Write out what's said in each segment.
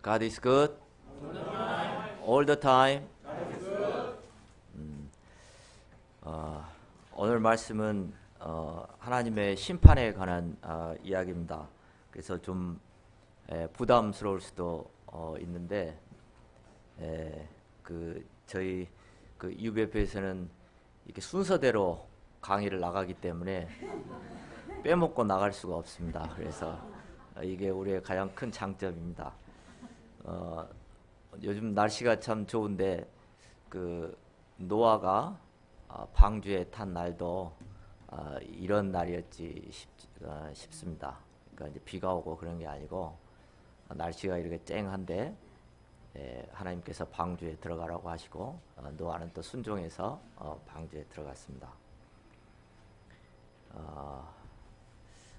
God is good all the time. 어, 오늘 말씀은 하나님의 심판에 관한 이야기입니다. 그래서 좀 부담스러울 수도 있는데 저희 UBF에서는 이렇게 순서대로 강의를 나가기 때문에 빼먹고 나갈 수가 없습니다. 그래서 이게 우리의 가장 큰 장점입니다. 요즘 날씨가 참 좋은데 노아가 방주에 탄 날도 이런 날이었지 싶습니다. 그러니까 이제 비가 오고 그런 게 아니고 날씨가 이렇게 쨍한데 하나님께서 방주에 들어가라고 하시고 노아는 또 순종해서 방주에 들어갔습니다.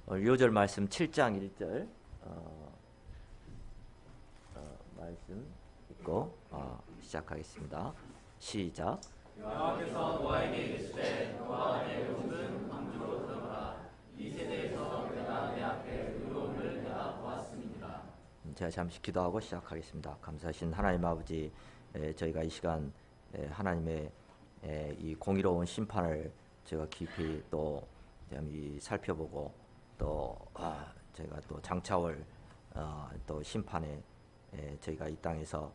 오늘 요절 말씀 7장 1절 말씀 읽고 시작하겠습니다. 시작. 여호와께서 노아에게 이르시되 노아 내 음은 방주로 들어가라. 이 세대에서 내가 내 앞에 의로움을 내가 보았음이니라. 제가 잠시 기도하고 시작하겠습니다. 감사하신 하나님 아버지, 저희가 이 시간 하나님의 이 공의로운 심판을 제가 깊이 또 살펴보고 또 저희가 또 장차올 또 심판에 저희가 이 땅에서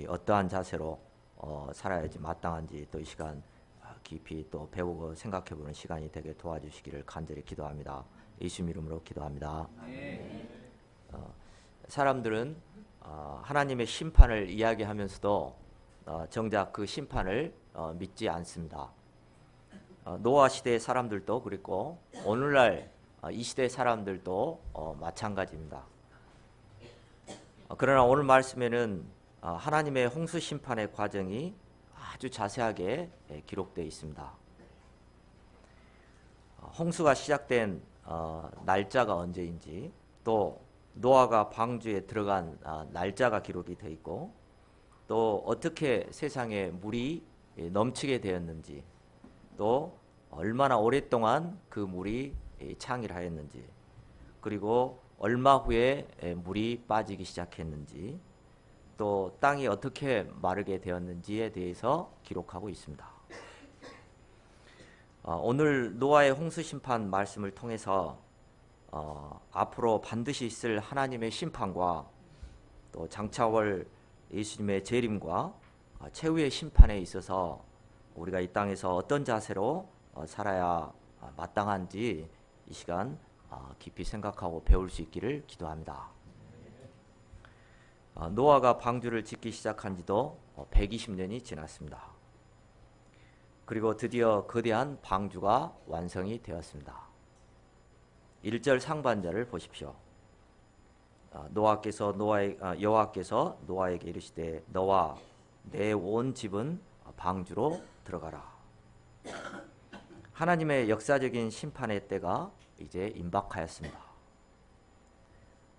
어떠한 자세로 살아야지 마땅한지 또 이 시간 깊이 또 배우고 생각해보는 시간이 되게 도와주시기를 간절히 기도합니다. 예수님 이름으로 기도합니다. 사람들은 하나님의 심판을 이야기하면서도 정작 그 심판을 믿지 않습니다. 노아 시대의 사람들도 그랬고 오늘날 이 시대 사람들도 마찬가지입니다. 그러나 오늘 말씀에는 하나님의 홍수 심판의 과정이 아주 자세하게 기록되어 있습니다. 홍수가 시작된 날짜가 언제인지, 또 노아가 방주에 들어간 날짜가 기록이 되어 있고, 또 어떻게 세상에 물이 넘치게 되었는지, 또 얼마나 오랫동안 그 물이 창일하였는지, 그리고 얼마 후에 물이 빠지기 시작했는지, 또 땅이 어떻게 마르게 되었는지에 대해서 기록하고 있습니다. 오늘 노아의 홍수 심판 말씀을 통해서 앞으로 반드시 있을 하나님의 심판과 또 장차올 예수님의 재림과 최후의 심판에 있어서 우리가 이 땅에서 어떤 자세로 살아야 마땅한지 이 시간 깊이 생각하고 배울 수 있기를 기도합니다. 노아가 방주를 짓기 시작한 지도 120년이 지났습니다. 그리고 드디어 거대한 방주가 완성이 되었습니다. 1절 상반절을 보십시오. 여호와께서 노아에게 이르시되 너와 내 온 집은 방주로 들어가라. 하나님의 역사적인 심판의 때가 이제 임박하였습니다.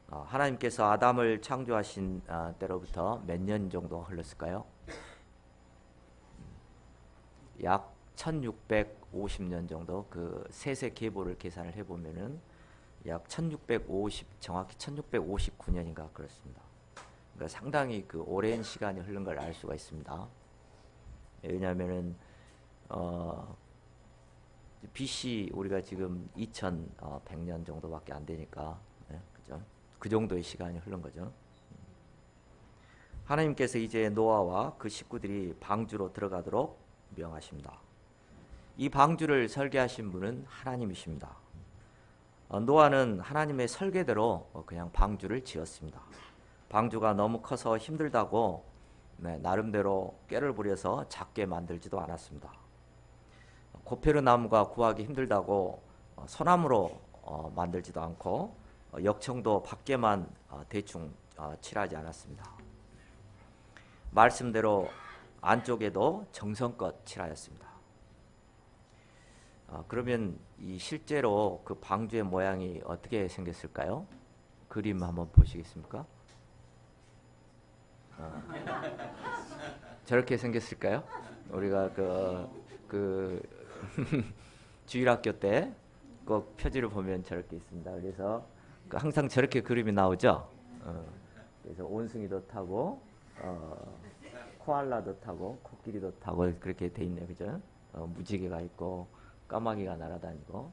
하나님께서 아담을 창조하신 때로부터 몇 년 정도 흘렀을까요? 약 1650년 정도, 그 세세 계보를 계산을 해보면은 약 1650, 정확히 1659년인가 그렇습니다. 그러니까 상당히 그 오랜 시간이 흐른 걸 알 수가 있습니다. 왜냐하면은 BC 우리가 지금 2100년 정도밖에 안 되니까, 그죠? 그 정도의 시간이 흐른 거죠. 하나님께서 이제 노아와 그 식구들이 방주로 들어가도록 명하십니다. 이 방주를 설계하신 분은 하나님이십니다. 노아는 하나님의 설계대로 그냥 방주를 지었습니다. 방주가 너무 커서 힘들다고 나름대로 꾀를 부려서 작게 만들지도 않았습니다. 고페르 나무가 구하기 힘들다고 소나무로 만들지도 않고 역청도 밖에만 대충 칠하지 않았습니다. 말씀대로 안쪽에도 정성껏 칠하였습니다. 그러면 이 실제로 그 방주의 모양이 어떻게 생겼을까요? 그림 한번 보시겠습니까? 저렇게 생겼을까요? 우리가 주일학교 때 꼭 표지를 보면 저렇게 있습니다. 그래서 항상 저렇게 그림이 나오죠. 그래서 원숭이도 타고 코알라도 타고 코끼리도 타고 그렇게 돼 있네요, 그죠? 무지개가 있고 까마귀가 날아다니고.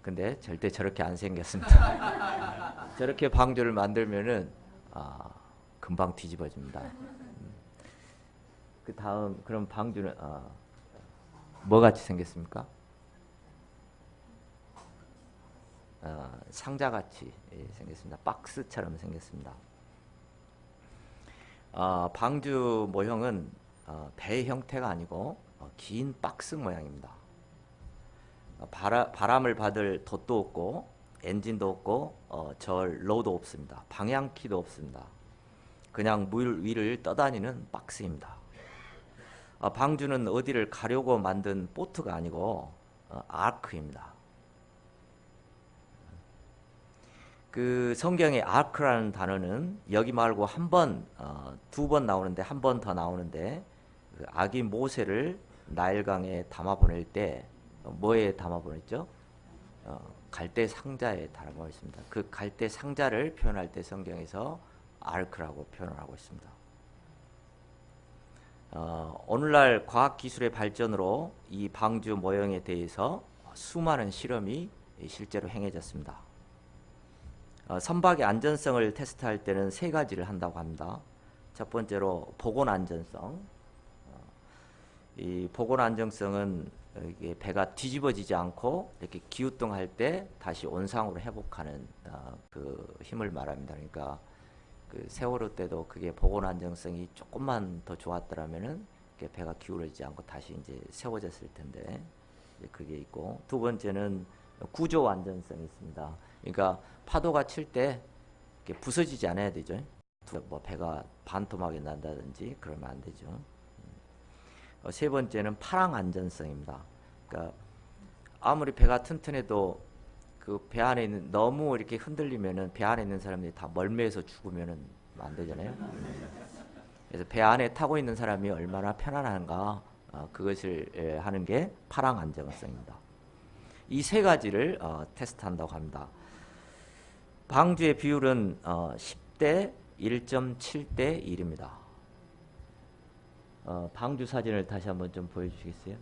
근데 절대 저렇게 안 생겼습니다. 저렇게 방주를 만들면은 금방 뒤집어집니다. 그 다음 그럼 방주는 뭐 같이 생겼습니까? 상자같이 생겼습니다. 박스처럼 생겼습니다. 방주 모형은 배 형태가 아니고 긴 박스 모양입니다. 바람을 받을 돛도 없고 엔진도 없고 로도 없습니다. 방향키도 없습니다. 그냥 물 위를 떠다니는 박스입니다. 방주는 어디를 가려고 만든 보트가 아니고 아크입니다. 그 성경의 아크라는 단어는 여기 말고 두 번 나오는데 한 번 더 나오는데 그 아기 모세를 나일강에 담아 보낼 때 뭐에 담아 보냈죠? 갈대 상자에 담아 보냈습니다. 그 갈대 상자를 표현할 때 성경에서 아크라고 표현을 하고 있습니다. 오늘날 과학기술의 발전으로 이 방주 모형에 대해서 수많은 실험이 실제로 행해졌습니다. 선박의 안전성을 테스트할 때는 세 가지를 한다고 합니다. 첫 번째로 보건 안전성. 이 보건 안정성은 이게 배가 뒤집어지지 않고 이렇게 기우뚱할 때 다시 원상으로 회복하는 그 힘을 말합니다. 그러니까 그 세월호 때도 그게 보건 안정성이 조금만 더 좋았더라면은 배가 기울어지지 않고 다시 이제 세워졌을 텐데 그게 있고, 두 번째는 구조 안전성이 있습니다. 그러니까 파도가 칠 때 부서지지 않아야 되죠. 뭐 배가 반토막이 난다든지 그러면 안 되죠. 세 번째는 파랑 안전성입니다. 그러니까 아무리 배가 튼튼해도 그 배 안에 있는 너무 이렇게 흔들리면은 배 안에 있는 사람들이 다 멀미해서 죽으면은 안 되잖아요. 그래서 배 안에 타고 있는 사람이 얼마나 편안한가 그것을 하는 게 파랑 안전성입니다. 이 세 가지를 테스트한다고 합니다. 방주의 비율은 10대 1.7대 1입니다. 방주 사진을 다시 한번 좀 보여주시겠어요?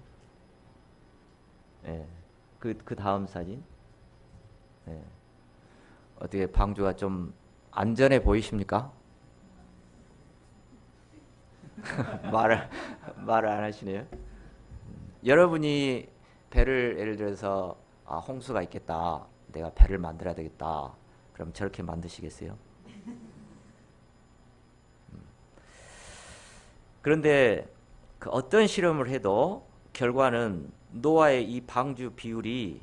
네. 그 다음 사진. 네. 어떻게 방주가 좀 안전해 보이십니까? 말을 안 하시네요. 여러분이 배를 예를 들어서 홍수가 있겠다, 내가 배를 만들어야 되겠다, 그럼 저렇게 만드시겠어요? 그런데 그 어떤 실험을 해도 결과는 노아의 이 방주 비율이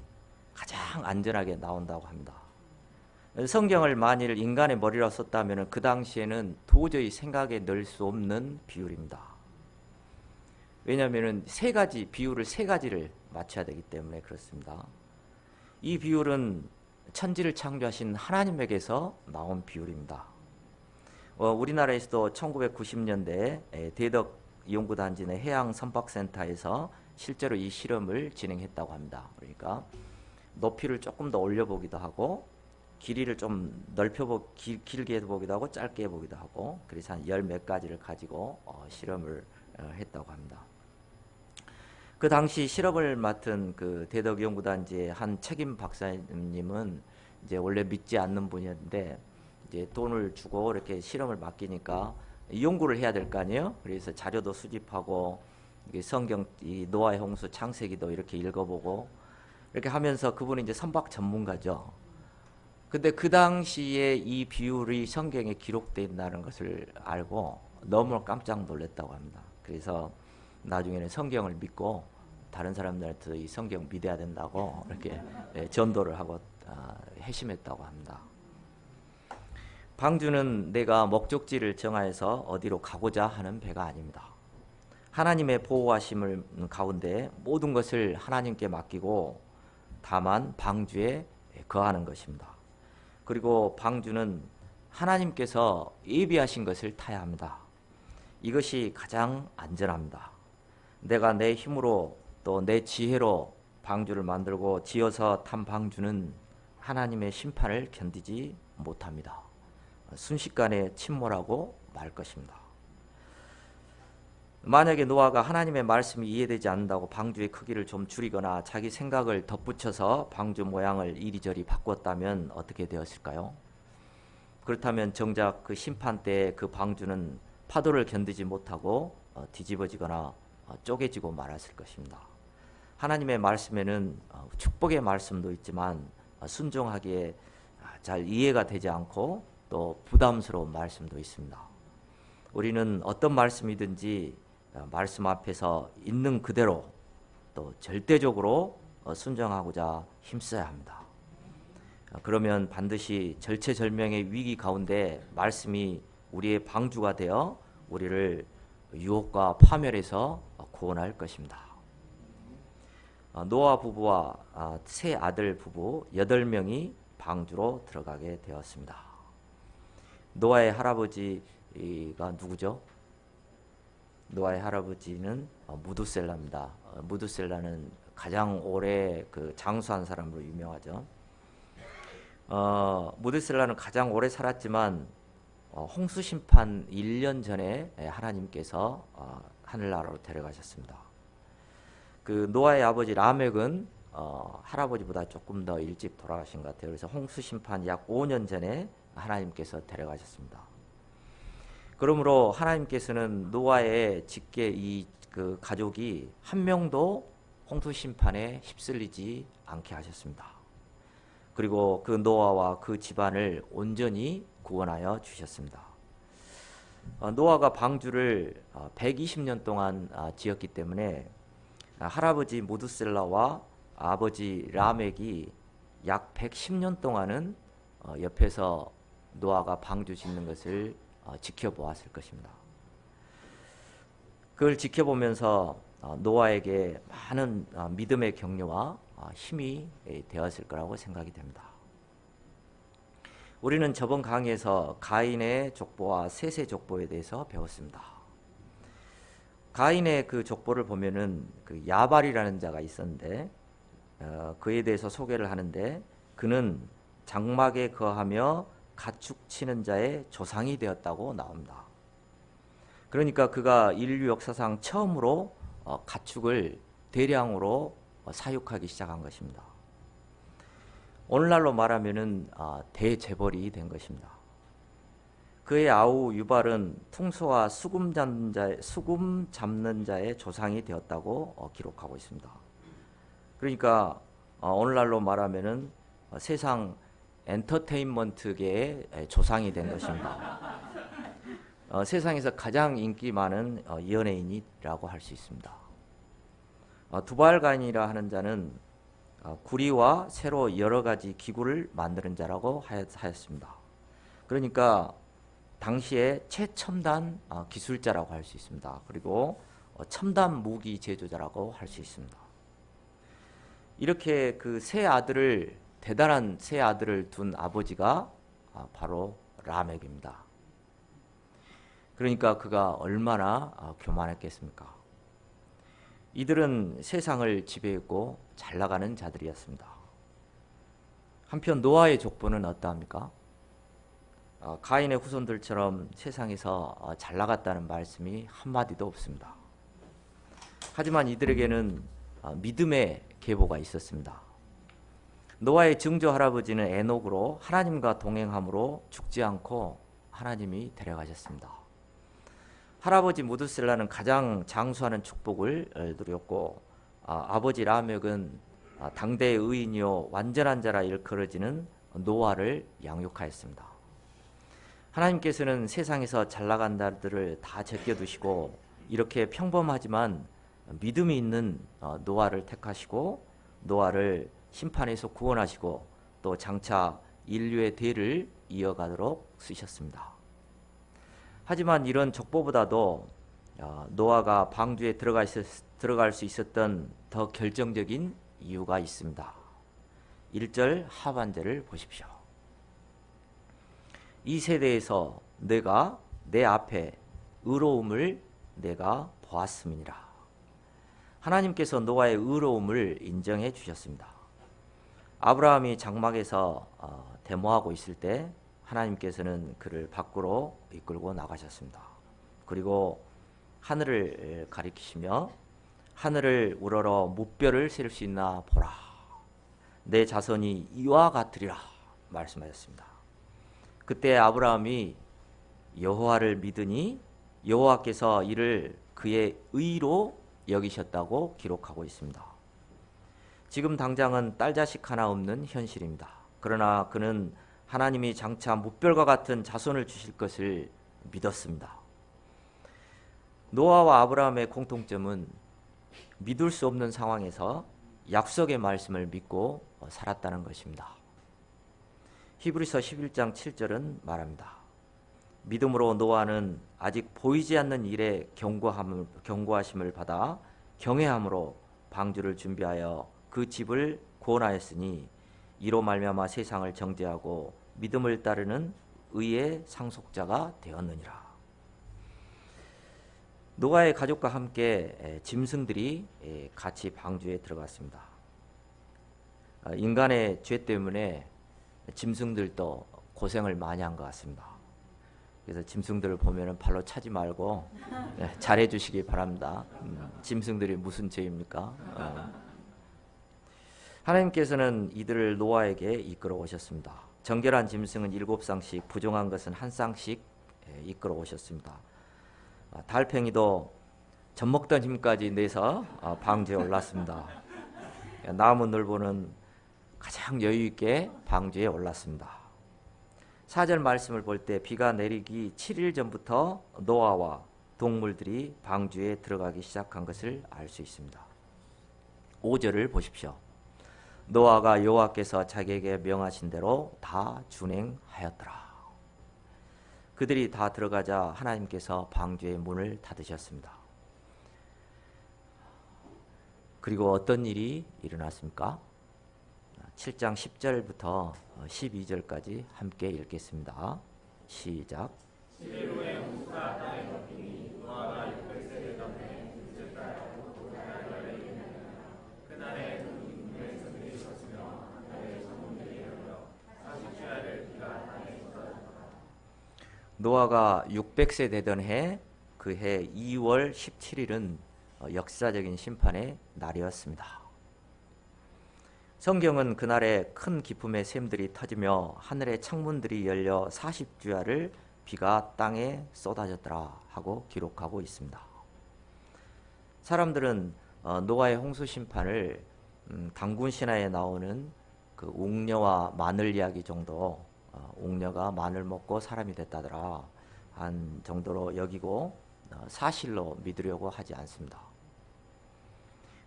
가장 안전하게 나온다고 합니다. 성경을 만일 인간의 머리로 썼다면 그 당시에는 도저히 생각에 넣을 수 없는 비율입니다. 왜냐하면 비율을 세 가지를 맞춰야 되기 때문에 그렇습니다. 이 비율은 천지를 창조하신 하나님에게서 나온 비율입니다. 우리나라에서도 1990년대에 대덕연구단지 내 해양선박센터에서 실제로 이 실험을 진행했다고 합니다. 그러니까 높이를 조금 더 올려보기도 하고 길이를 좀 길게 해보기도 하고 짧게 해보기도 하고, 그래서 한 열 몇 가지를 가지고 실험을 했다고 합니다. 그 당시 실험을 맡은 그 대덕연구단지의 한 책임 박사님은 이제 원래 믿지 않는 분이었는데 이제 돈을 주고 이렇게 실험을 맡기니까 연구를 해야 될 거 아니에요. 그래서 자료도 수집하고 성경 이 노아의 홍수 창세기도 이렇게 읽어보고 이렇게 하면서 그분이 이제 선박 전문가죠. 근데 그 당시에 이 비율이 성경에 기록되어 있다는 것을 알고 너무 깜짝 놀랐다고 합니다. 그래서 나중에는 성경을 믿고 다른 사람들한테 이 성경 믿어야 된다고 이렇게 전도를 하고 회심했다고 합니다. 방주는 내가 목적지를 정하여서 어디로 가고자 하는 배가 아닙니다. 하나님의 보호하심을 가운데 모든 것을 하나님께 맡기고 다만 방주에 거하는 것입니다. 그리고 방주는 하나님께서 예비하신 것을 타야 합니다. 이것이 가장 안전합니다. 내가 내 힘으로 또 내 지혜로 방주를 만들고 지어서 탄 방주는 하나님의 심판을 견디지 못합니다. 순식간에 침몰하고 말 것입니다. 만약에 노아가 하나님의 말씀이 이해되지 않는다고 방주의 크기를 좀 줄이거나 자기 생각을 덧붙여서 방주 모양을 이리저리 바꿨다면 어떻게 되었을까요? 그렇다면 정작 그 심판 때 그 방주는 파도를 견디지 못하고 뒤집어지거나 쪼개지고 말았을 것입니다. 하나님의 말씀에는 축복의 말씀도 있지만 순종하기에 잘 이해가 되지 않고 또 부담스러운 말씀도 있습니다. 우리는 어떤 말씀이든지 말씀 앞에서 있는 그대로 또 절대적으로 순종하고자 힘써야 합니다. 그러면 반드시 절체절명의 위기 가운데 말씀이 우리의 방주가 되어 우리를 유혹과 파멸에서 구원할 것입니다. 노아 부부와 세 아들 부부 8명이 방주로 들어가게 되었습니다. 노아의 할아버지가 누구죠? 노아의 할아버지는 무두셀라입니다. 무두셀라는 가장 오래 장수한 사람으로 유명하죠. 무두셀라는 가장 오래 살았지만 홍수 심판 1년 전에 하나님께서 하늘나라로 데려가셨습니다. 그 노아의 아버지 라멕은 할아버지보다 조금 더 일찍 돌아가신 것 같아요. 그래서 홍수 심판 약 5년 전에 하나님께서 데려가셨습니다. 그러므로 하나님께서는 노아의 직계 그 가족이 한 명도 홍수 심판에 휩쓸리지 않게 하셨습니다. 그리고 그 노아와 그 집안을 온전히 구원하여 주셨습니다. 노아가 방주를 120년 동안 지었기 때문에 할아버지 무두셀라와 아버지 라멕이 약 110년 동안은 옆에서 노아가 방주 짓는 것을 지켜보았을 것입니다. 그걸 지켜보면서 노아에게 많은 믿음의 격려와 힘이 되었을 거라고 생각이 됩니다. 우리는 저번 강의에서 가인의 족보와 셋의 족보에 대해서 배웠습니다. 가인의 그 족보를 보면은 그 야발이라는 자가 있었는데 그에 대해서 소개를 하는데 그는 장막에 거하며 가축 치는 자의 조상이 되었다고 나옵니다. 그러니까 그가 인류 역사상 처음으로 가축을 대량으로 사육하기 시작한 것입니다. 오늘날로 말하면은 대재벌이 된 것입니다. 그의 아우 유발은 풍소와 수금 잡는 자의 조상이 되었다고 기록하고 있습니다. 그러니까 오늘날로 말하면은 세상 엔터테인먼트계의 조상이 된 것입니다. 세상에서 가장 인기 많은 연예인이라고 할 수 있습니다. 두발간이라 하는 자는 구리와 새로 여러 가지 기구를 만드는 자라고 하였습니다. 그러니까 당시에 최첨단 기술자라고 할 수 있습니다. 그리고 첨단 무기 제조자라고 할 수 있습니다. 이렇게 그 대단한 세 아들을 둔 아버지가 바로 라멕입니다. 그러니까 그가 얼마나 교만했겠습니까? 이들은 세상을 지배했고 잘 나가는 자들이었습니다. 한편 노아의 족보는 어떠합니까? 가인의 후손들처럼 세상에서 잘 나갔다는 말씀이 한마디도 없습니다. 하지만 이들에게는 믿음의 계보가 있었습니다. 노아의 증조 할아버지는 에녹으로 하나님과 동행함으로 죽지 않고 하나님이 데려가셨습니다. 할아버지 무두셀라는 가장 장수하는 축복을 누렸고 아버지 라멕은 당대의 의인이요 완전한 자라 일컬어지는 노아를 양육하였습니다. 하나님께서는 세상에서 잘나간 자들을 다 제껴두시고 이렇게 평범하지만 믿음이 있는 노아를 택하시고 노아를 심판에서 구원하시고 또 장차 인류의 대를 이어가도록 쓰셨습니다. 하지만 이런 족보보다도 노아가 방주에 들어갈 수 있었던 더 결정적인 이유가 있습니다. 1절 하반절을 보십시오. 이 세대에서 내가 내 앞에 의로움을 내가 보았음이니라. 하나님께서 노아의 의로움을 인정해 주셨습니다. 아브라함이 장막에서 데모하고 있을 때 하나님께서는 그를 밖으로 이끌고 나가셨습니다. 그리고 하늘을 가리키시며 하늘을 우러러 무뼈를 셀 수 있나 보라. 내 자손이 이와 같으리라 말씀하셨습니다. 그때 아브라함이 여호와를 믿으니 여호와께서 이를 그의 의로 여기셨다고 기록하고 있습니다. 지금 당장은 딸 자식 하나 없는 현실입니다. 그러나 그는 하나님이 장차 무별과 같은 자손을 주실 것을 믿었습니다. 노아와 아브라함의 공통점은 믿을 수 없는 상황에서 약속의 말씀을 믿고 살았다는 것입니다. 히브리서 11장 7절은 말합니다. 믿음으로 노아는 아직 보이지 않는 일에 경고하심을 받아 경외함으로 방주를 준비하여 그 집을 구원하였으니 이로 말미암아 세상을 정죄하고 믿음을 따르는 의의 상속자가 되었느니라. 노아의 가족과 함께 짐승들이 같이 방주에 들어갔습니다. 인간의 죄 때문에 짐승들도 고생을 많이 한 것 같습니다. 그래서 짐승들을 보면 발로 차지 말고 잘해 주시기 바랍니다. 짐승들이 무슨 죄입니까? 하나님께서는 이들을 노아에게 이끌어 오셨습니다. 정결한 짐승은 7쌍씩, 부정한 것은 1쌍씩 이끌어 오셨습니다. 달팽이도 젖먹던 힘까지 내서 방주에 올랐습니다. 나무늘보는 가장 여유 있게 방주에 올랐습니다. 4절 말씀을 볼 때 비가 내리기 7일 전부터 노아와 동물들이 방주에 들어가기 시작한 것을 알 수 있습니다. 5절을 보십시오. 노아가 여호와께서 자기에게 명하신 대로 다 준행하였더라. 그들이 다 들어가자 하나님께서 방주의 문을 닫으셨습니다. 그리고 어떤 일이 일어났습니까? 7장 10절부터 12절까지 함께 읽겠습니다. 시작. 노아가 600세 되던 해, 그 해 2월 17일은 역사적인 심판의 날이었습니다. 성경은 그날에 큰 기쁨의 샘들이 터지며 하늘의 창문들이 열려 40주야를 비가 땅에 쏟아졌더라 하고 기록하고 있습니다. 사람들은 노아의 홍수 심판을 단군 신화에 나오는 그 옥녀와 마늘 이야기 정도, 옥녀가 마늘 먹고 사람이 됐다더라 한 정도로 여기고 사실로 믿으려고 하지 않습니다.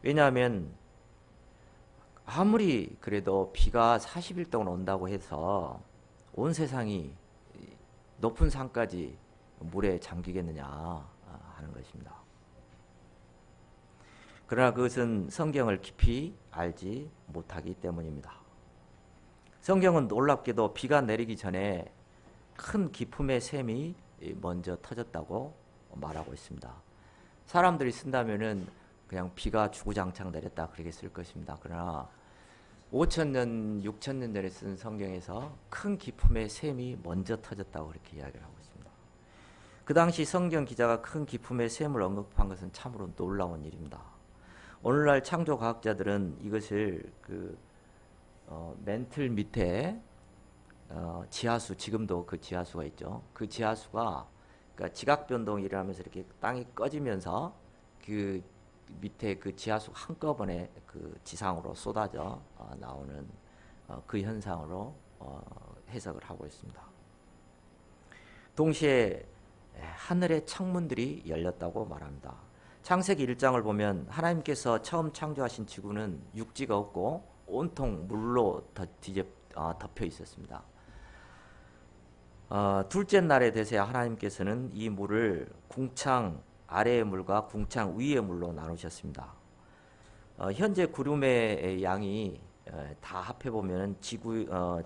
왜냐하면 아무리 그래도 비가 40일 동안 온다고 해서 온 세상이 높은 산까지 물에 잠기겠느냐 하는 것입니다. 그러나 그것은 성경을 깊이 알지 못하기 때문입니다. 성경은 놀랍게도 비가 내리기 전에 큰 기쁨의 샘이 먼저 터졌다고 말하고 있습니다. 사람들이 쓴다면은 그냥 비가 주구장창 내렸다 그렇게 쓸 것입니다. 그러나 5,000년, 6,000년 전에 쓴 성경에서 큰 기쁨의 샘이 먼저 터졌다고 그렇게 이야기를 하고 있습니다. 그 당시 성경 기자가 큰 기쁨의 샘을 언급한 것은 참으로 놀라운 일입니다. 오늘날 창조 과학자들은 이것을 맨틀 밑에 지하수, 지금도 그 지하수가 있죠. 그 지하수가 그러니까 지각 변동이 일어나면서 이렇게 땅이 꺼지면서 그 밑에 그 지하수 한꺼번에 그 지상으로 쏟아져 나오는 그 현상으로 해석을 하고 있습니다. 동시에 하늘의 창문들이 열렸다고 말합니다. 창세기 1장을 보면 하나님께서 처음 창조하신 지구는 육지가 없고 온통 물로 덮여 있었습니다. 둘째 날에 대해서야 하나님께서는 이 물을 궁창 아래의 물과 궁창 위의 물로 나누셨습니다. 현재 구름의 양이 다 합해보면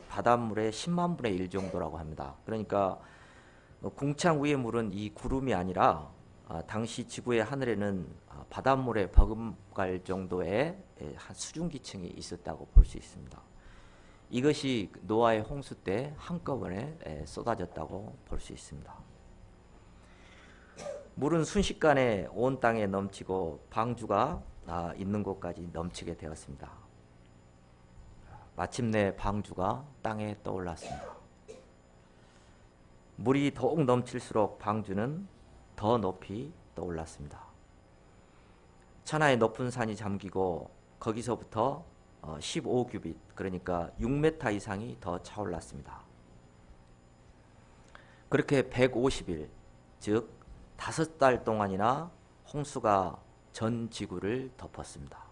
바닷물의 10만 분의 1 정도라고 합니다. 그러니까 궁창 위의 물은 이 구름이 아니라 당시 지구의 하늘에는 바닷물에 버금갈 정도의 수증기층이 있었다고 볼 수 있습니다. 이것이 노아의 홍수 때 한꺼번에 쏟아졌다고 볼 수 있습니다. 물은 순식간에 온 땅에 넘치고 방주가 있는 곳까지 넘치게 되었습니다. 마침내 방주가 땅에 떠올랐습니다. 물이 더욱 넘칠수록 방주는 더 높이 떠올랐습니다. 천하의 높은 산이 잠기고 거기서부터 15규빗, 그러니까 6m 이상이 더 차올랐습니다. 그렇게 150일, 즉 5달 동안이나 홍수가 전 지구를 덮었습니다.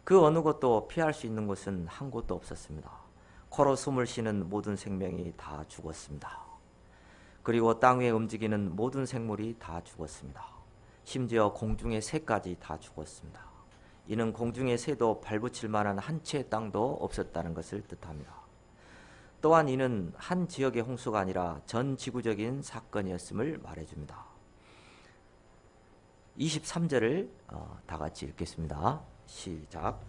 그 어느 곳도 피할 수 있는 곳은 한 곳도 없었습니다. 코로 숨을 쉬는 모든 생명이 다 죽었습니다. 그리고 땅 위에 움직이는 모든 생물이 다 죽었습니다. 심지어 공중의 새까지 다 죽었습니다. 이는 공중의 새도 발붙일 만한 한 채의 땅도 없었다는 것을 뜻합니다. 또한 이는 한 지역의 홍수가 아니라 전 지구적인 사건이었음을 말해줍니다. 23절을 다 같이 읽겠습니다. 시작.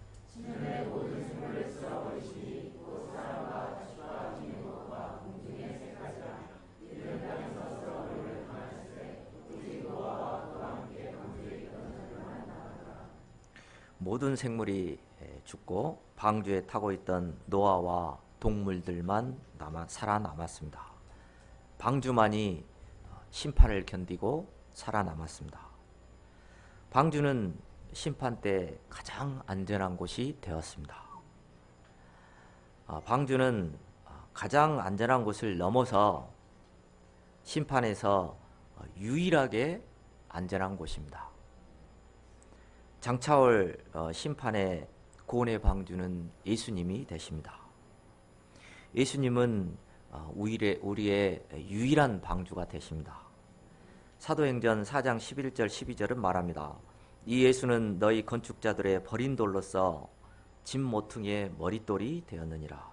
모든 생물이 죽고 방주에 타고 있던 노아와 동물들만 살아남았습니다. 방주만이 심판을 견디고 살아남았습니다. 방주는 심판 때 가장 안전한 곳이 되었습니다. 방주는 가장 안전한 곳을 넘어서 심판에서 유일하게 안전한 곳입니다. 장차올 심판의 구원의 방주는 예수님이 되십니다. 예수님은 우리의 유일한 방주가 되십니다. 사도행전 4장 11절 12절은 말합니다. 이 예수는 너희 건축자들의 버린 돌로서 집 모퉁이의 머릿돌이 되었느니라.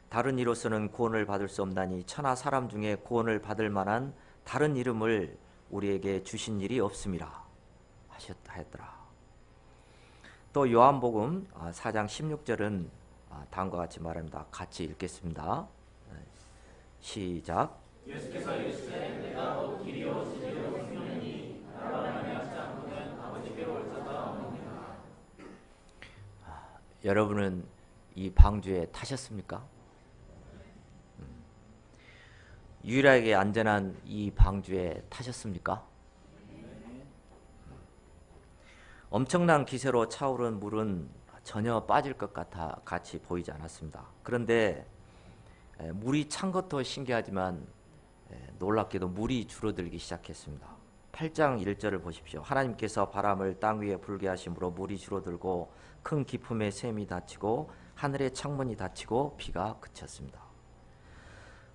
다른 이로서는 구원을 받을 수 없나니 천하 사람 중에 구원을 받을 만한 다른 이름을 우리에게 주신 일이 없음이라 하였더라. 또 요한복음 4장 16절은 다음과 같이 말합니다. 같이 읽겠습니다. 시작. 예수께서 이르시되 내가 곧 길이요 진리요 생명이니 나로 말미암지 않고는 아버지께로 올 자가 없느니라. 여러분은 이 방주에 타셨습니까? 유일하게 안전한 이 방주에 타셨습니까? 엄청난 기세로 차오른 물은 전혀 빠질 것 같이 보이지 않았습니다. 그런데 물이 찬 것도 신기하지만 놀랍게도 물이 줄어들기 시작했습니다. 8장 1절을 보십시오. 하나님께서 바람을 땅 위에 불게 하심으로 물이 줄어들고 큰 기품의 샘이 닫히고 하늘의 창문이 닫히고 비가 그쳤습니다.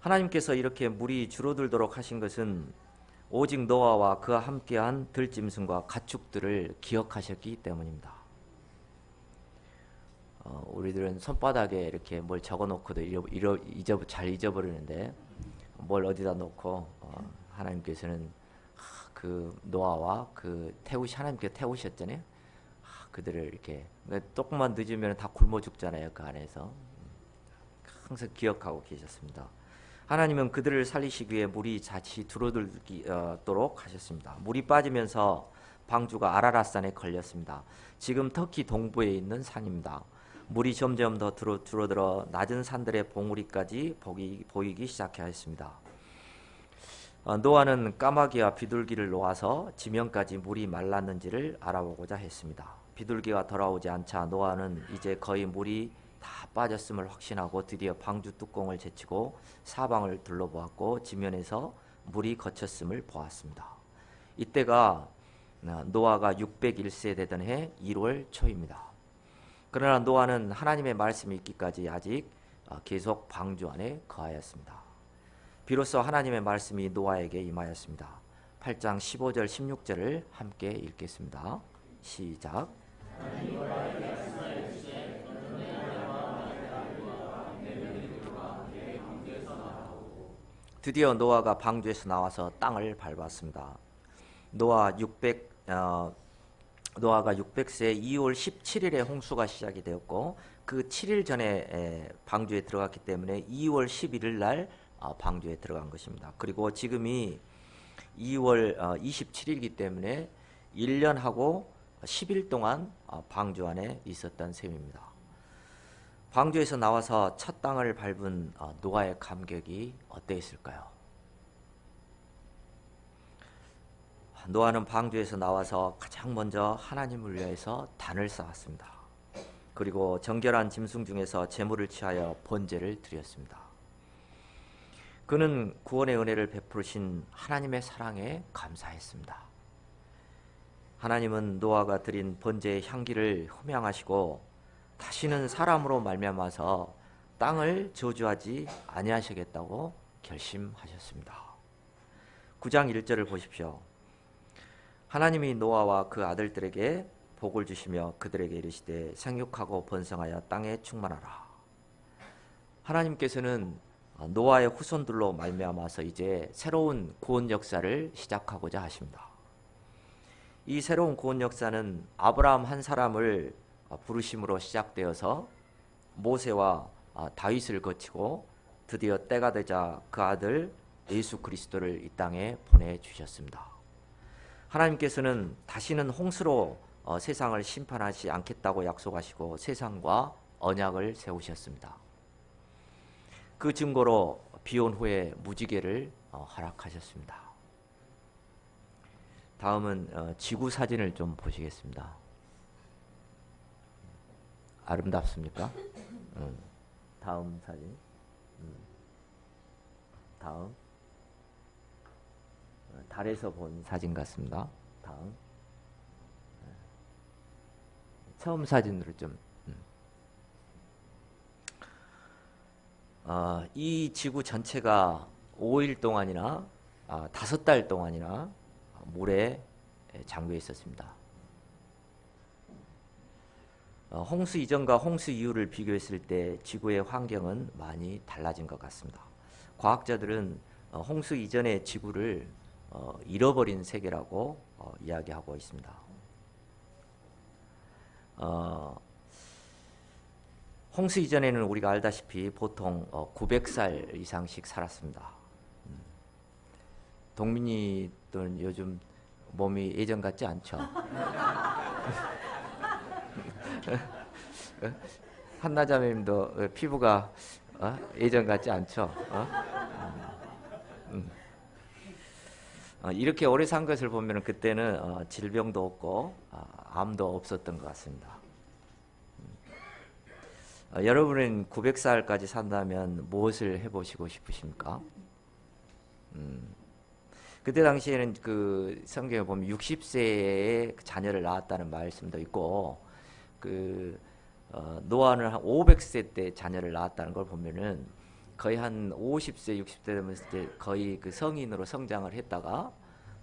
하나님께서 이렇게 물이 줄어들도록 하신 것은 오직 노아와 그와 함께한 들짐승과 가축들을 기억하셨기 때문입니다. 우리들은 손바닥에 이렇게 뭘 적어놓고도 잘 잊어버리는데 뭘 어디다 놓고 하나님께서는 그 노아와 하나님께서 태우셨잖아요. 그들을 이렇게 조금만 늦으면 다 굶어 죽잖아요. 그 안에서 항상 기억하고 계셨습니다. 하나님은 그들을 살리시기 위해 물이 자칫 줄어들도록 하셨습니다. 물이 빠지면서 방주가 아라랏산에 걸렸습니다. 지금 터키 동부에 있는 산입니다. 물이 점점 더 줄어들어 낮은 산들의 봉우리까지 보이기 시작하였습니다. 노아는 까마귀와 비둘기를 놓아서 지면까지 물이 말랐는지를 알아보고자 했습니다. 비둘기가 돌아오지 않자 노아는 이제 거의 물이 다 빠졌음을 확신하고 드디어 방주 뚜껑을 제치고 사방을 둘러보았고 지면에서 물이 거쳤음을 보았습니다. 이때가 노아가 601세 되던 해 1월 초입니다. 그러나 노아는 하나님의 말씀이 있기까지 아직 계속 방주 안에 거하였습니다. 비로소 하나님의 말씀이 노아에게 임하였습니다. 8장 15절 16절을 함께 읽겠습니다. 시작. 드디어 노아가 방주에서 나와서 땅을 밟았습니다. 노아가 600세 2월 17일에 홍수가 시작이 되었고 그 7일 전에 방주에 들어갔기 때문에 2월 11일 날 방주에 들어간 것입니다. 그리고 지금이 2월 27일이기 때문에 1년하고 10일 동안 방주 안에 있었던 셈입니다. 방주에서 나와서 첫 땅을 밟은 노아의 감격이 어떠했을까요? 노아는 방주에서 나와서 가장 먼저 하나님을 위해서 단을 쌓았습니다. 그리고 정결한 짐승 중에서 제물을 취하여 번제를 드렸습니다. 그는 구원의 은혜를 베푸신 하나님의 사랑에 감사했습니다. 하나님은 노아가 드린 번제의 향기를 흠양하시고 다시는 사람으로 말미암아서 땅을 저주하지 아니하시겠다고 결심하셨습니다. 9장 1절을 보십시오. 하나님이 노아와 그 아들들에게 복을 주시며 그들에게 이르시되 생육하고 번성하여 땅에 충만하라. 하나님께서는 노아의 후손들로 말미암아서 이제 새로운 구원 역사를 시작하고자 하십니다. 이 새로운 구원 역사는 아브라함 한 사람을 부르심으로 시작되어서 모세와 다윗을 거치고 드디어 때가 되자 그 아들 예수 그리스도를 이 땅에 보내주셨습니다. 하나님께서는 다시는 홍수로 세상을 심판하지 않겠다고 약속하시고 세상과 언약을 세우셨습니다. 그 증거로 비온 후에 무지개를 허락하셨습니다. 다음은 지구 사진을 좀 보시겠습니다. 아름답습니까? 다음 사진. 다음. 달에서 본 사진 같습니다. 다음. 처음 사진으로 좀. 이 지구 전체가 5일 동안이나 5달 동안이나 물에 잠겨 있었습니다. 홍수 이전과 홍수 이후를 비교했을 때 지구의 환경은 많이 달라진 것 같습니다. 과학자들은 홍수 이전의 지구를 잃어버린 세계라고 이야기하고 있습니다. 홍수 이전에는 우리가 알다시피 보통 900살 이상씩 살았습니다. 동민이들은 요즘 몸이 예전 같지 않죠? 한나자매님도 피부가 예전 같지 않죠? 이렇게 오래 산 것을 보면 그때는 질병도 없고 암도 없었던 것 같습니다. 여러분은 900살까지 산다면 무엇을 해보시고 싶으십니까? 그때 당시에는 그 성경에 보면 60세에 자녀를 낳았다는 말씀도 있고 노아는 한 500세 때 자녀를 낳았다는 걸 보면은 거의 한 50세, 60세 되면 이제 거의 그 성인으로 성장을 했다가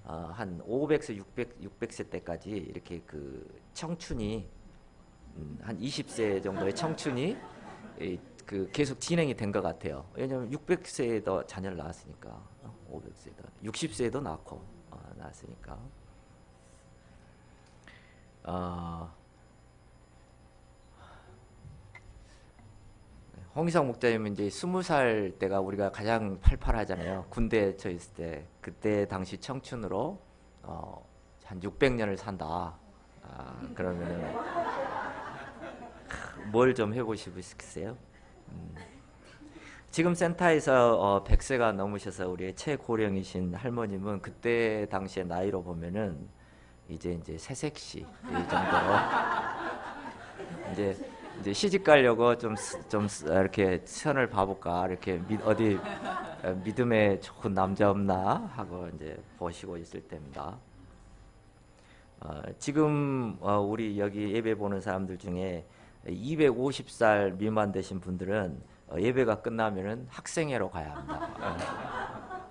한 500세, 600세 때까지 이렇게 그 청춘이 한 20세 정도의 청춘이 그 계속 진행이 된 것 같아요. 왜냐하면 600세에도 자녀를 낳았으니까 500세에도 60세에도 낳고 낳았으니까 홍희상 목자님은 이제 20살 때가 우리가 가장 팔팔하잖아요. 군대에 저 있을 때 그때 당시 청춘으로 한 600년을 산다. 그러면은 뭘 좀 해보시고 싶으세요? 지금 센터에서 100세가 넘으셔서 우리의 최고령이신 할머님은 그때 당시의 나이로 보면은 이제 새색시 이 정도로 이제 시집 가려고 좀 이렇게 선을 봐볼까 이렇게 어디 믿음에 좋은 남자 없나 하고 이제 보시고 있을 때입니다. 지금 우리 여기 예배 보는 사람들 중에 250살 미만 되신 분들은 예배가 끝나면은 학생회로 가야 합니다.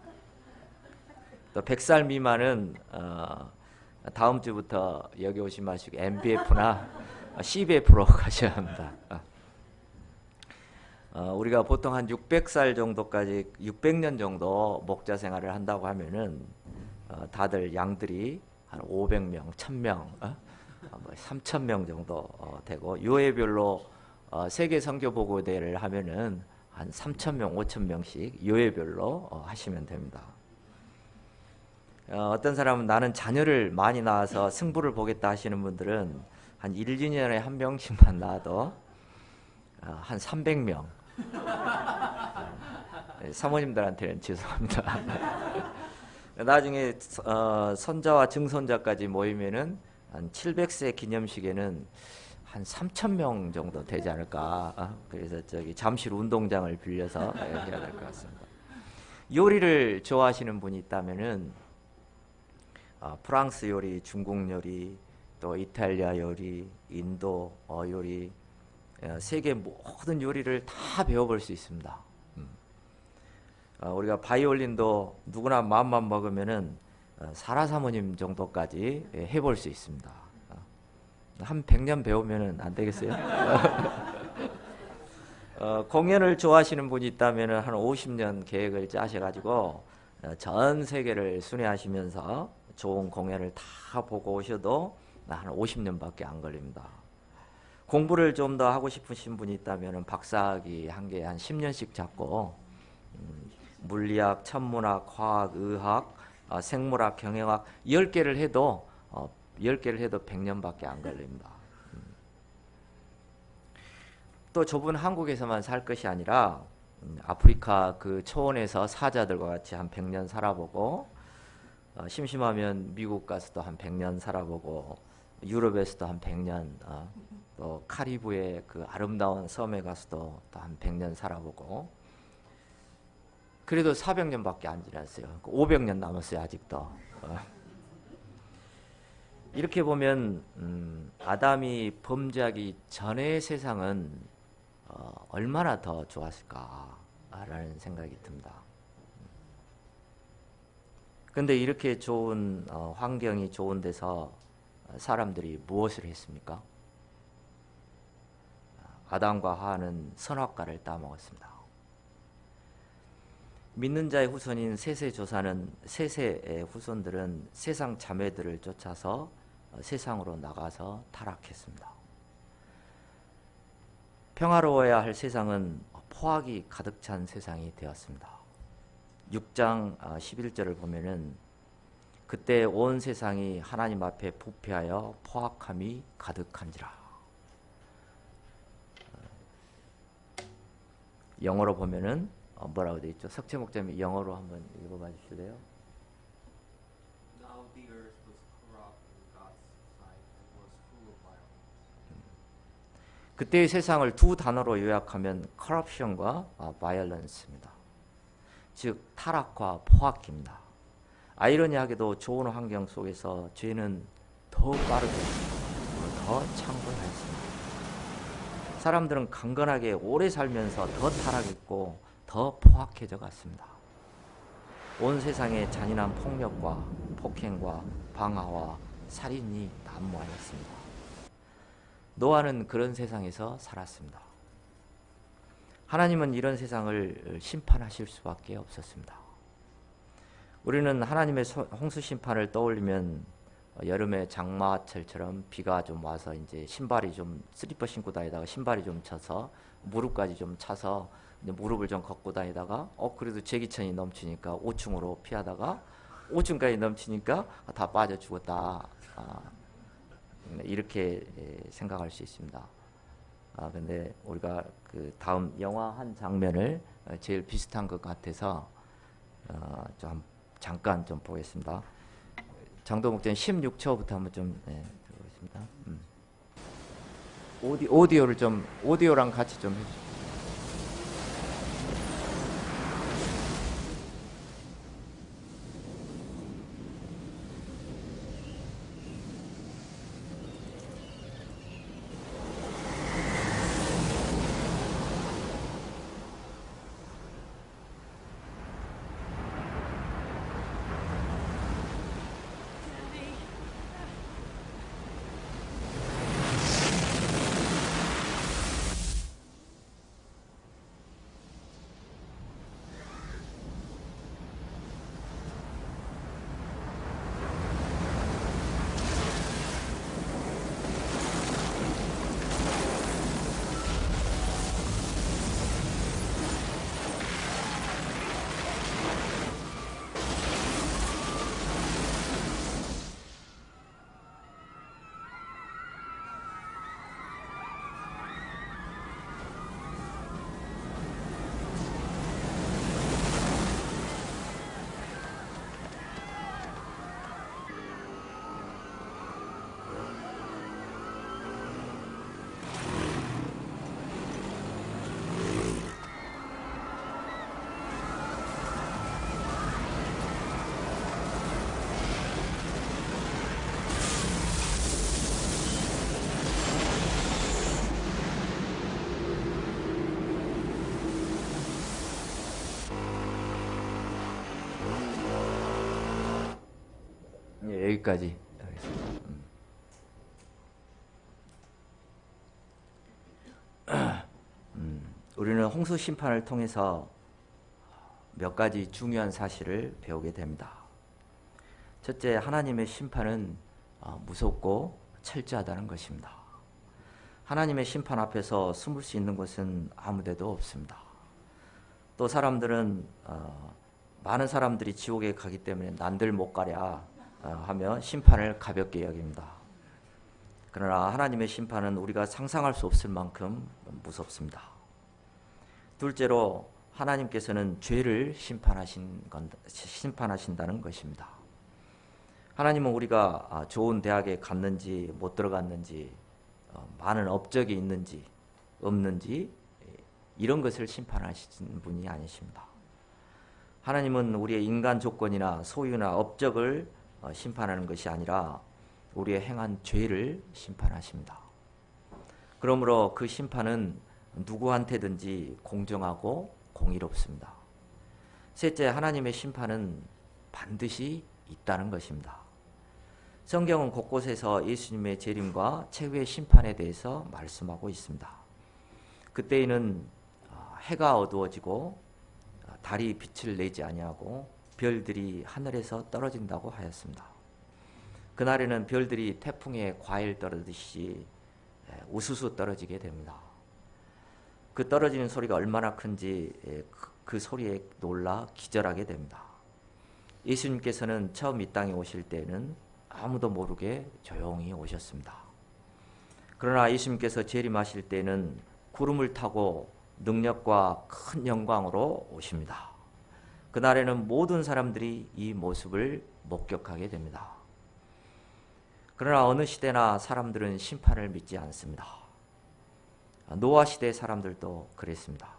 또 100살 미만은 다음 주부터 여기 오지 마시고 MBF나 CBF로 가셔야 합니다. 우리가 보통 한 600살 정도까지 600년 정도 목자 생활을 한다고 하면은 다들 양들이 한 500명, 1000명, 3000명 정도 되고 유해별로 세계 선교 보고대를 하면은 한 3,000명, 5,000명씩 요회별로 하시면 됩니다. 어떤 사람은 나는 자녀를 많이 낳아서 승부를 보겠다 하시는 분들은 한 1, 2년에 한 명씩만 낳아도 한 300명. 사모님들한테는 죄송합니다. 나중에 선자와 증손자까지 모이면은 한 700세 기념식에는 한 3,000명 정도 되지 않을까. 그래서 저기 잠실 운동장을 빌려서 해야 될 것 같습니다. 요리를 좋아하시는 분이 있다면은 프랑스 요리, 중국 요리, 또 이탈리아 요리, 인도 요리, 세계 모든 요리를 다 배워볼 수 있습니다. 우리가 바이올린도 누구나 마음만 먹으면은 사라 사모님 정도까지 해볼 수 있습니다. 한 100년 배우면은 안 되겠어요? 공연을 좋아하시는 분이 있다면은 한 50년 계획을 짜셔가지고 전 세계를 순회하시면서 좋은 공연을 다 보고 오셔도 한 50년밖에 안 걸립니다. 공부를 좀 더 하고 싶으신 분이 있다면 박사학위 한 개 한 10년씩 잡고 물리학, 천문학, 과학, 의학, 생물학, 경영학 10개를 해도 100년밖에 안 걸립니다. 또 좁은 한국에서만 살 것이 아니라 아프리카 그 초원에서 사자들과 같이 한 100년 살아보고 심심하면 미국 가서도 한 100년 살아보고 유럽에서도 한 100년 또 카리브의 그 아름다운 섬에 가서도 또 한 100년 살아보고 그래도 400년밖에 안 지났어요. 500년 남았어요 아직도. 이렇게 보면 아담이 범죄하기 전의 세상은 얼마나 더 좋았을까라는 생각이 듭니다. 근데 이렇게 좋은 환경이 좋은 데서 사람들이 무엇을 했습니까? 아담과 하와는 선악과를 따먹었습니다. 믿는 자의 후손인 셋의 조사는 셋의 후손들은 세상 자매들을 쫓아서 세상으로 나가서 타락했습니다. 평화로워야 할 세상은 포악이 가득 찬 세상이 되었습니다. 6장 11절을 보면은 그때 온 세상이 하나님 앞에 부패하여 포악함이 가득한지라. 영어로 보면은 뭐라고 되어 있죠? 석채 목자님 영어로 한번 읽어봐 주실래요? Now the earth was corrupt in God's sight and was full of violence. 그때의 세상을 두 단어로 요약하면 corruption과 violence입니다. 즉 타락과 포악입니다. 아이러니하게도 좋은 환경 속에서 죄는 더 빠르고 더 창궐했습니다. 사람들은 강건하게 오래 살면서 더 타락했고 더 포악해져 갔습니다. 온 세상에 잔인한 폭력과 폭행과 방화와 살인이 난무하였습니다. 노아는 그런 세상에서 살았습니다. 하나님은 이런 세상을 심판하실 수밖에 없었습니다. 우리는 하나님의 홍수 심판을 떠올리면 여름에 장마철처럼 비가 좀 와서 이제 신발이 좀 슬리퍼 신고 다니다가 신발이 좀 차서 무릎까지 좀 차서 무릎을 좀 걷고 다니다가 그래도 제기천이 넘치니까 5층으로 피하다가 5층까지 넘치니까 다 빠져 죽었다. 이렇게 생각할 수 있습니다. 근데 우리가 그 다음 영화 한 장면을 제일 비슷한 것 같아서 좀 잠깐 좀 보겠습니다. 장도 목사님 16초부터 한번 좀 들어보겠습니다. 오디오를 좀 오디오랑 같이 좀 해주세요. 예, 여기까지 하겠습니다. 우리는 홍수 심판을 통해서 몇 가지 중요한 사실을 배우게 됩니다. 첫째, 하나님의 심판은 무섭고 철저하다는 것입니다. 하나님의 심판 앞에서 숨을 수 있는 곳은 아무데도 없습니다. 또 사람들은 많은 사람들이 지옥에 가기 때문에 난들 못 가랴 하며 심판을 가볍게 여깁니다. 그러나 하나님의 심판은 우리가 상상할 수 없을 만큼 무섭습니다. 둘째로 하나님께서는 죄를 심판하신다는 것입니다. 하나님은 우리가 좋은 대학에 갔는지 못 들어갔는지 많은 업적이 있는지 없는지 이런 것을 심판하시는 분이 아니십니다. 하나님은 우리의 인간 조건이나 소유나 업적을 심판하는 것이 아니라 우리의 행한 죄를 심판하십니다. 그러므로 그 심판은 누구한테든지 공정하고 공의롭습니다. 셋째, 하나님의 심판은 반드시 있다는 것입니다. 성경은 곳곳에서 예수님의 재림과 최후의 심판에 대해서 말씀하고 있습니다. 그때에는 해가 어두워지고 달이 빛을 내지 아니하고 별들이 하늘에서 떨어진다고 하였습니다. 그날에는 별들이 태풍에 과일 떨어지듯이 우수수 떨어지게 됩니다. 그 떨어지는 소리가 얼마나 큰지 그 소리에 놀라 기절하게 됩니다. 예수님께서는 처음 이 땅에 오실 때에는 아무도 모르게 조용히 오셨습니다. 그러나 예수님께서 재림하실 때는 구름을 타고 능력과 큰 영광으로 오십니다. 그날에는 모든 사람들이 이 모습을 목격하게 됩니다. 그러나 어느 시대나 사람들은 심판을 믿지 않습니다. 노아 시대 사람들도 그랬습니다.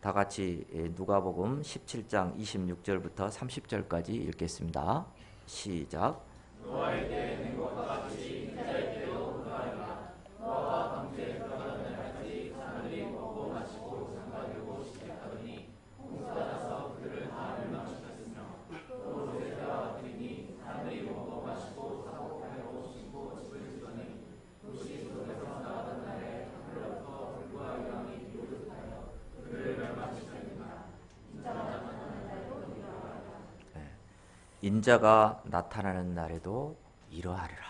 다 같이 누가복음 17장 26절부터 30절까지 읽겠습니다. 시작. 노아의 때에는 것과 같이 인자의 때도 그러하리라. 노아가 방주에 들어가던 날까지 하늘이 먹고 마시고 장가들고 시작하더니 홍수가 나서 그들을 다 멸망시켰으며 또 롯의 때와 같으니 하늘이 먹고 마시고 사고 팔고 심고 집을 지더니 도시 속에서 나가던 날에 하늘로부터 불과 유황이 비오듯하여 그들을 멸망시켰으나 인자가 나타나는 날에도 이러하리라.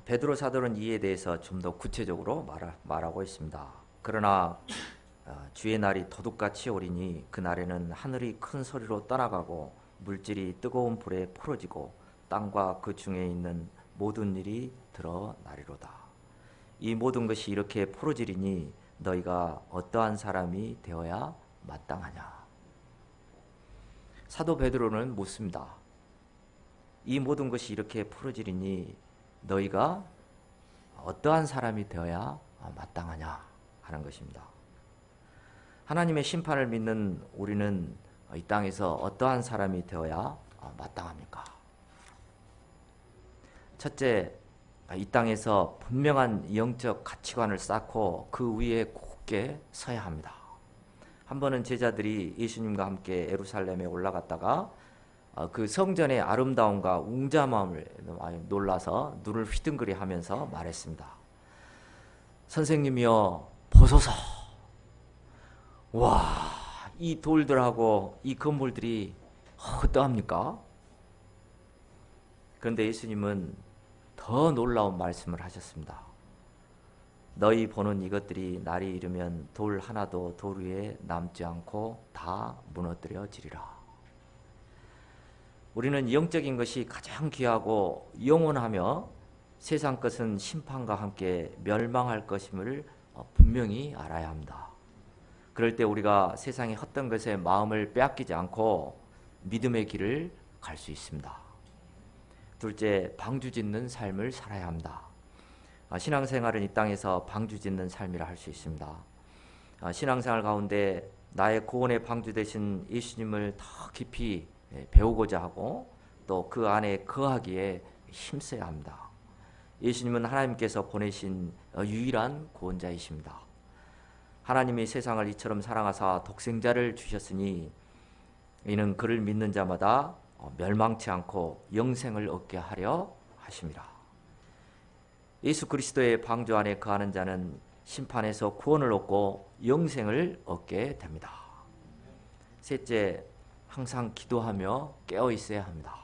베드로 사도는 이에 대해서 좀 더 구체적으로 말하고 있습니다. 그러나 주의 날이 도둑같이 오리니 그날에는 하늘이 큰 소리로 떠나가고 물질이 뜨거운 불에 풀어지고 땅과 그 중에 있는 모든 일이 드러나리로다. 이 모든 것이 이렇게 풀어지리니 너희가 어떠한 사람이 되어야 마땅하냐. 사도 베드로는 묻습니다. 이 모든 것이 이렇게 풀어지리니 너희가 어떠한 사람이 되어야 마땅하냐 하는 것입니다. 하나님의 심판을 믿는 우리는 이 땅에서 어떠한 사람이 되어야 마땅합니까? 첫째, 이 땅에서 분명한 영적 가치관을 쌓고 그 위에 굳게 서야 합니다. 한 번은 제자들이 예수님과 함께 예루살렘에 올라갔다가 그 성전의 아름다움과 웅장함을 놀라서 눈을 휘둥그리 하면서 말했습니다. 선생님이여 보소서. 와, 이 돌들하고 이 건물들이 어떠합니까? 그런데 예수님은 더 놀라운 말씀을 하셨습니다. 너희 보는 이것들이 날이 이르면 돌 하나도 돌 위에 남지 않고 다 무너뜨려지리라. 우리는 영적인 것이 가장 귀하고 영원하며 세상 것은 심판과 함께 멸망할 것임을 분명히 알아야 합니다. 그럴 때 우리가 세상의 헛된 것에 마음을 빼앗기지 않고 믿음의 길을 갈 수 있습니다. 둘째, 방주 짓는 삶을 살아야 합니다. 신앙생활은 이 땅에서 방주 짓는 삶이라 할 수 있습니다. 신앙생활 가운데 나의 구원의 방주 되신 예수님을 더 깊이 배우고자 하고 또 그 안에 거하기에 힘써야 합니다. 예수님은 하나님께서 보내신 유일한 구원자이십니다. 하나님이 세상을 이처럼 사랑하사 독생자를 주셨으니 이는 그를 믿는 자마다 멸망치 않고 영생을 얻게 하려 하심이라. 예수 그리스도의 방주 안에 거하는 자는 심판에서 구원을 얻고 영생을 얻게 됩니다. 셋째, 항상 기도하며 깨어 있어야 합니다.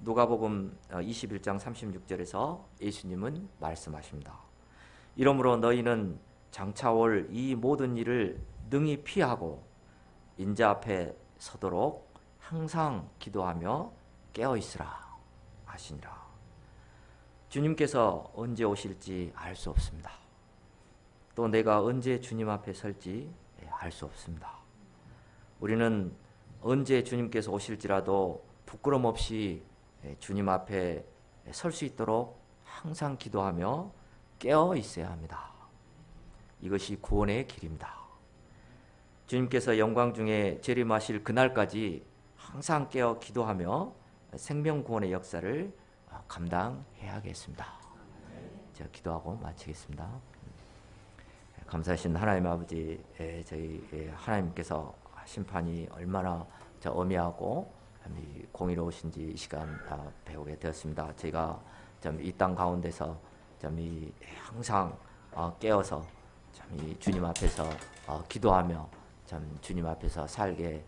누가복음 21장 36절에서 예수님은 말씀하십니다. 이러므로 너희는 장차 올 이 모든 일을 능히 피하고 인자 앞에 서도록 항상 기도하며 깨어 있으라 하시니라. 주님께서 언제 오실지 알 수 없습니다. 또 내가 언제 주님 앞에 설지 알 수 없습니다. 우리는 언제 주님께서 오실지라도 부끄럼 없이 주님 앞에 설 수 있도록 항상 기도하며 깨어 있어야 합니다. 이것이 구원의 길입니다. 주님께서 영광 중에 재림하실 그날까지 항상 깨어 기도하며 생명구원의 역사를 감당해야겠습니다. 제가 기도하고 마치겠습니다. 감사하신 하나님 아버지, 저희 하나님께서 심판이 얼마나 엄미하고 공의로우신지 이 시간 배우게 되었습니다. 제가 이 땅 가운데서 항상 깨어서 주님 앞에서 기도하며 주님 앞에서 살게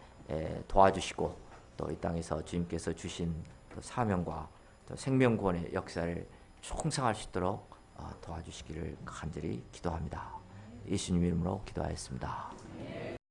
도와주시고 또 이 땅에서 주님께서 주신 사명과 또 생명구원의 역사를 충성할 수 있도록 도와주시기를 간절히 기도합니다. 예수님 이름으로 기도하였습니다.